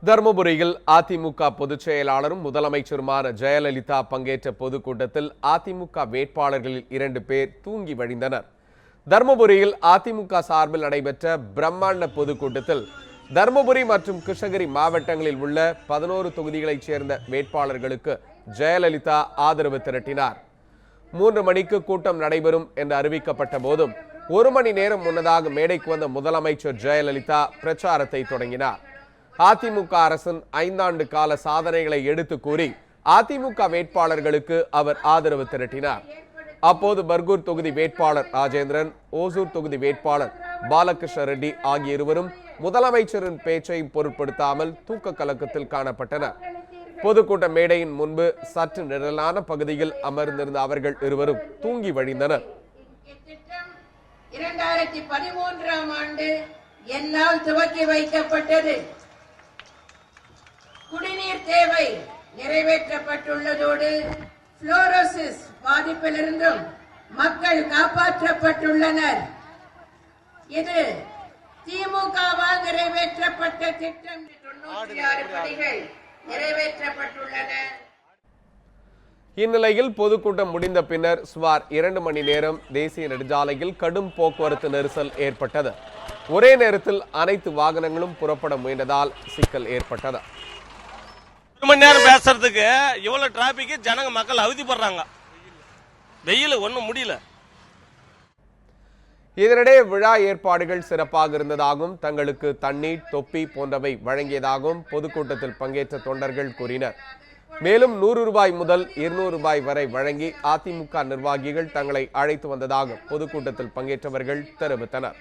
தர்மபுரியில் அதிமுக பொதுச் செயலாளரும் முதலமைச்சருமான ஜெயலலிதா பங்கேற்ற பொதுக்கூட்டத்தில் அதிமுக வேட்பாளர்களில் 2 பேர் தூங்கி வழிந்தனர். தர்மபுரியில் அதிமுக சார்பில் நடைபெற்ற பிரம்மாண்ட பொதுக்கூட்டத்தில் தர்மபுரி மற்றும் கிருஷ்ணகிரி மாவட்டங்களில் உள்ள 11 தொகுதிகளைச் சேர்ந்த வேட்பாளர்களுக்கு ஜெயலலிதா ஆதரவு திரட்டினார். 3 மணிக்கு கூட்டம் நடைபெறும் என்று அறிவிக்கப்பட்ட போதும் 1 மணி நேரம் முன்னதாக மேடைக்கு வந்த முதலமைச்சர் ஜெயலலிதா பிரச்சாரத்தை தொடங்கினார். அதிமுக அரசின் 5 ஆண்டு கால சாதனைகளை எடுத்து கூறி அதிமுக வேட்பாளர்களுக்கு அவர் ஆதரவு திரட்டினார். அப்போது பர்கூர் தொகுதி வேட்பாளர் ராஜேந்திரன், ஓசூர் தொகுதி வேட்பாளர் பாலகிருஷ்ண ரெட்டி ஆகிய இருவரும் முதலமைச்சரின் பேச்சை பொருட்படுத்தாமல் தூக்க கலக்கத்தில் காணப்பட்டனர். பொதுக்கூட்ட மேடையின் முன்பு சற்று நிழலான பகுதியில் அமர்ந்திருந்த அவர்கள் இருவரும் தூங்கி வழிந்தனர். 2013ஆம் ஆண்டு என்னால் துவக்கி வைக்கப்பட்டது. குடிநீர் தேவை நிறைவேற்றப்பட்டுள்ளதோடு புளோரோசிஸ் பாதிப்பிலிருந்தும் மக்கள் காப்பாற்றப்பட்டுள்ளனர். இது திமுகவால் நிறைவேற்றப்பட்ட திட்டம். 96 பணிகள் நிறைவேற்றப்பட்டுள்ளன. இந்நிலையில் பொதுக்கூட்டம் முடிந்த பின்னர் சுமார் 2 மணி நேரம் தேசிய நெடுஞ்சாலையில் கடும் போக்குவரத்து நெரிசல் ஏற்பட்டது. ஒரே நேரத்தில் அனைத்து வாகனங்களும் புறப்பட முயன்றதால் சிக்கல் ஏற்பட்டது. 1 மணி நேரம் பேசுறதுக்கு இவ்வளவு டிராபிக், ஜனங்க மக்கள் அவதிப்படுறாங்க. வெயில் ஒன்றும் முடியல. இதனிடையே விழா ஏற்பாடுகள் சிறப்பாக இருந்ததாகவும் தங்களுக்கு தண்ணீர், தொப்பி போன்றவை வழங்கியதாகவும் பொதுக்கூட்டத்தில் பங்கேற்ற தொண்டர்கள் கூறினர். மேலும் 100 ரூபாய் முதல் 200 ரூபாய் வரை வழங்கி அதிமுக நிர்வாகிகள் தங்களை அழைத்து வந்ததாக பொதுக்கூட்டத்தில் பங்கேற்றவர்கள் தெரிவித்தனர்.